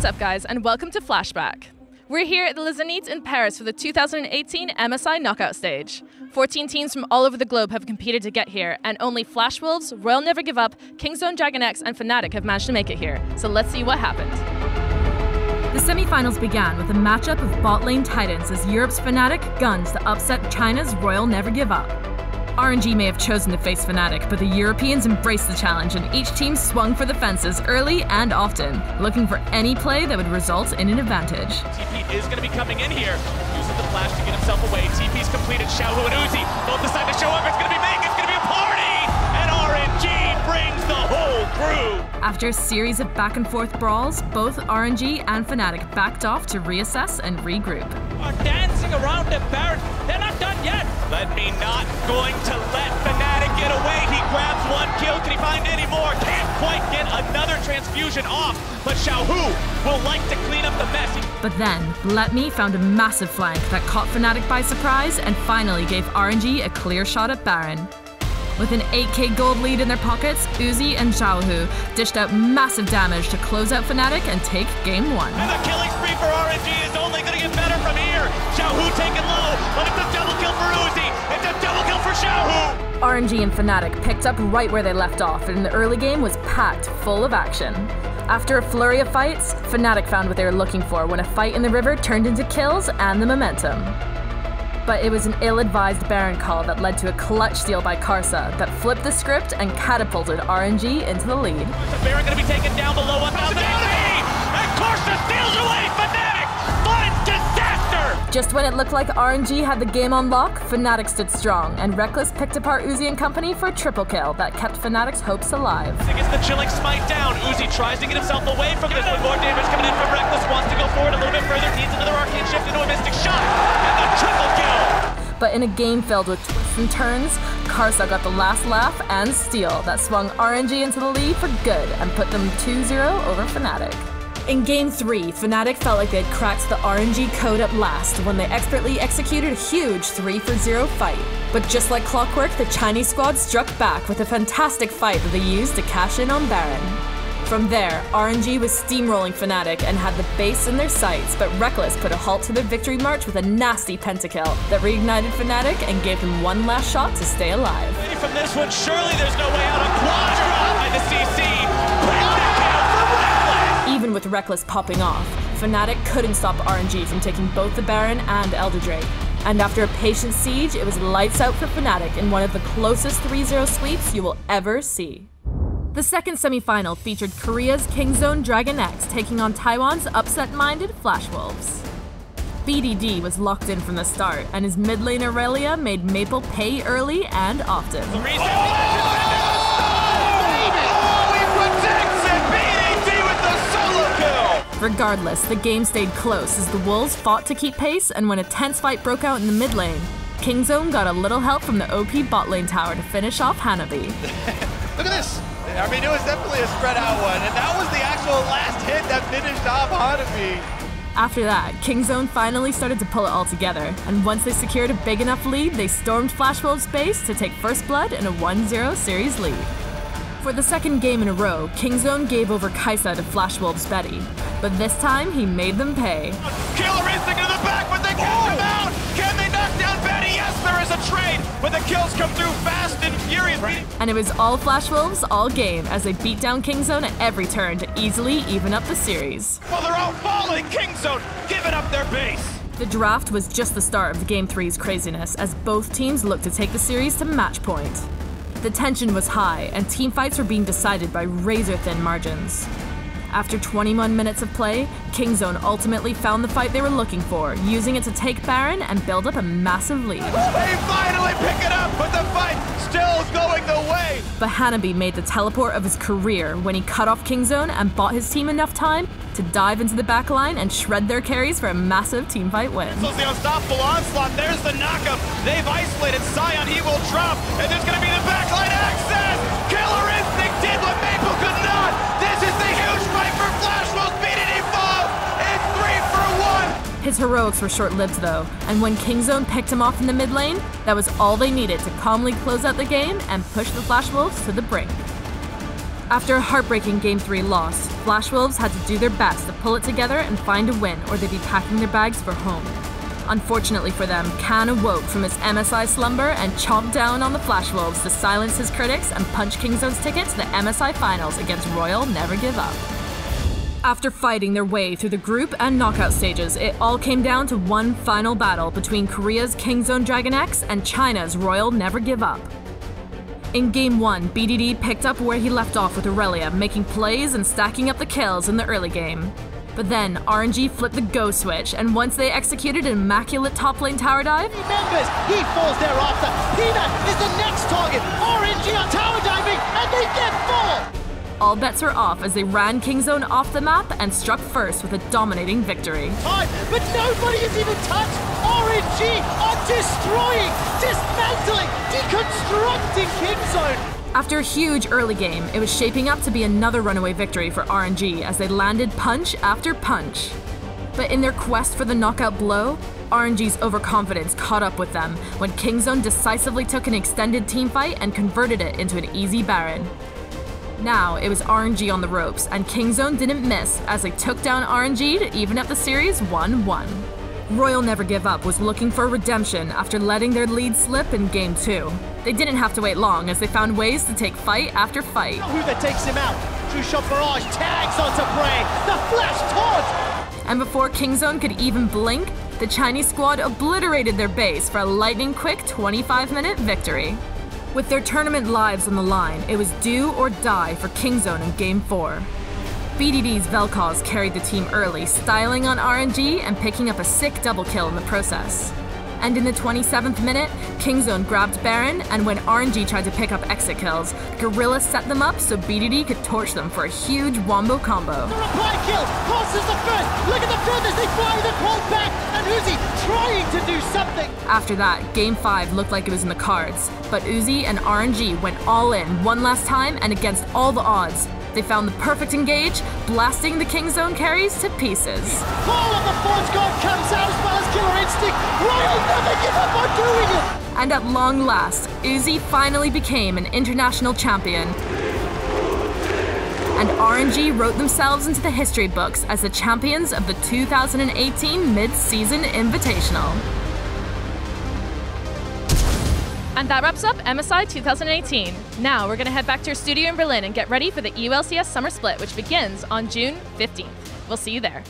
What's up, guys, and welcome to Flashback. We're here at the Les Zéniths in Paris for the 2018 MSI knockout stage. 14 teams from all over the globe have competed to get here, and only Flash Wolves, Royal Never Give Up, Kingzone Dragon X, and Fnatic have managed to make it here. So let's see what happened. The semifinals began with a matchup of bot lane titans as Europe's Fnatic gunned to upset China's Royal Never Give Up. RNG may have chosen to face Fnatic, but the Europeans embraced the challenge and each team swung for the fences early and often, looking for any play that would result in an advantage. TP is going to be coming in here, using the flash to get himself away. TP's completed, Xiaohu and Uzi both decide to show up. It's going to be big, it's going to be a party! And RNG brings the whole crew! After a series of back and forth brawls, both RNG and Fnatic backed off to reassess and regroup. Are dancing around the Baron. They're not done yet. Let me not going to let Fnatic get away. He grabs one kill. Can he find any more? Can't quite get another transfusion off, but Xiaohu will like to clean up the mess. But then, Let Me found a massive flank that caught Fnatic by surprise and finally gave RNG a clear shot at Baron. With an 8k gold lead in their pockets, Uzi and Xiaohu dished out massive damage to close out Fnatic and take game 1. And the killing spree for RNG is only going to get better from here. Xiaohu taken low, but it's a double kill for Uzi. It's a double kill for Xiaohu. RNG and Fnatic picked up right where they left off, and the early game was packed full of action. After a flurry of fights, Fnatic found what they were looking for when a fight in the river turned into kills and the momentum. But it was an ill-advised Baron call that led to a clutch steal by Karsa that flipped the script and catapulted RNG into the lead. The Baron going to be taken down below 1,000 HP! And Karsa steals away Fnatic! What disaster! Just when it looked like RNG had the game on lock, Fnatic stood strong, and Reckless picked apart Uzi and company for a triple kill that kept Fnatic's hopes alive. He gets the chilling smite down. Uzi tries to get himself away from this, but more damage coming in from Reckless. Wants to go forward a little bit further, needs another arcane shift into a mystic shot, and the triple kill! But in a game filled with twists and turns, Karsa got the last laugh and steal that swung RNG into the lead for good and put them 2-0 over Fnatic. In Game 3, Fnatic felt like they'd cracked the RNG code at last when they expertly executed a huge 3-for-0 fight. But just like clockwork, the Chinese squad struck back with a fantastic fight that they used to cash in on Baron. From there, RNG was steamrolling Fnatic and had the base in their sights, but Reckless put a halt to their victory march with a nasty pentakill that reignited Fnatic and gave them one last shot to stay alive. Ready from this one, surely there's no way out. A quadra by the CC. Pentakill for Reckless! Even with Reckless popping off, Fnatic couldn't stop RNG from taking both the Baron and Elder Drake. And after a patient siege, it was lights out for Fnatic in one of the closest 3-0 sweeps you will ever see. The second semi-final featured Korea's Kingzone Dragon X taking on Taiwan's upset-minded Flash Wolves. BDD was locked in from the start, and his mid lane Aurelia made Maple pay early and often. Regardless, the game stayed close as the Wolves fought to keep pace, and when a tense fight broke out in the mid lane, Kingzone got a little help from the OP bot lane tower to finish off Hanabi. Look at this! I mean, it was definitely a spread out one, and that was the actual last hit that finished off Hanabi. After that, Kingzone finally started to pull it all together, and once they secured a big enough lead, they stormed Flash Wolves' base to take first blood in a 1-0 series lead. For the second game in a row, Kingzone gave over Kaisa to Flash Wolves' Betty, but this time he made them pay. Killer Instinct in the back, but they catch him out! Can they knock down Betty? Yes, there is a trade, but the kills come through fast and furious. And it was all Flash Wolves all game as they beat down Kingzone at every turn to easily even up the series. Well, they're all falling! Kingzone giving up their base! The draft was just the start of Game 3's craziness as both teams looked to take the series to match point. The tension was high and teamfights were being decided by razor-thin margins. After 21 minutes of play, Kingzone ultimately found the fight they were looking for, using it to take Baron and build up a massive lead. They finally pick it up, but the fight still going the way! But Hanabi made the teleport of his career when he cut off Kingzone and bought his team enough time to dive into the backline and shred their carries for a massive teamfight win. So the unstoppable onslaught, there's the knockup. They've isolated Sion, he will drop, and there's gonna be the backline access! Killer Instinct did what Maple could not! This is the huge fight for Flash Wolves, BDD fall! It's 3-for-1! His heroics were short-lived though, and when Kingzone picked him off in the mid lane, that was all they needed to calmly close out the game and push the Flash Wolves to the brink. After a heartbreaking Game 3 loss, Flash Wolves had to do their best to pull it together and find a win, or they'd be packing their bags for home. Unfortunately for them, Can awoke from his MSI slumber and chomped down on the Flash Wolves to silence his critics and punch Kingzone's ticket to the MSI Finals against Royal Never Give Up. After fighting their way through the group and knockout stages, it all came down to one final battle between Korea's Kingzone Dragon X and China's Royal Never Give Up. In Game 1, BDD picked up where he left off with Aurelia, making plays and stacking up the kills in the early game. But then, RNG flipped the go switch, and once they executed an immaculate top lane tower dive, Members, he falls thereafter. Peanut is the next target. RNG are tower diving, and they get full! all bets were off as they ran Kingzone off the map and struck first with a dominating victory. Time, but nobody is even touched! RNG are destroying, dismantling, deconstructing Kingzone! After a huge early game, it was shaping up to be another runaway victory for RNG as they landed punch after punch. But in their quest for the knockout blow, RNG's overconfidence caught up with them when Kingzone decisively took an extended teamfight and converted it into an easy Baron. Now it was RNG on the ropes, and Kingzone didn't miss as they took down RNG to even up the series 1-1. Royal Never Give Up was looking for redemption after letting their lead slip in Game 2. They didn't have to wait long as they found ways to take fight after fight. Who that takes him out? True shot barrage tags onto Bray. The flash taunt! And before Kingzone could even blink, the Chinese squad obliterated their base for a lightning-quick 25-minute victory. With their tournament lives on the line, it was do or die for Kingzone in Game 4. BDD's Vel'Koz carried the team early, styling on RNG and picking up a sick double kill in the process. And in the 27th minute, Kingzone grabbed Baron, and when RNG tried to pick up exit kills, Gorilla set them up so BDD could torch them for a huge wombo combo. The reply kill crosses the first. Look at the feathers, they fly the quad back, and Uzi trying to do something. After that, Game 5 looked like it was in the cards, but Uzi and RNG went all in one last time, and against all the odds, they found the perfect engage, blasting the Kingzone carries to pieces. All of the Forge God comes out as well as Killer Instinct. Royal Never Give Up on doing it! And at long last, Uzi finally became an international champion. And RNG wrote themselves into the history books as the champions of the 2018 Mid-Season Invitational. And that wraps up MSI 2018. Now we're going to head back to our studio in Berlin and get ready for the EULCS Summer Split, which begins on June 15th. We'll see you there.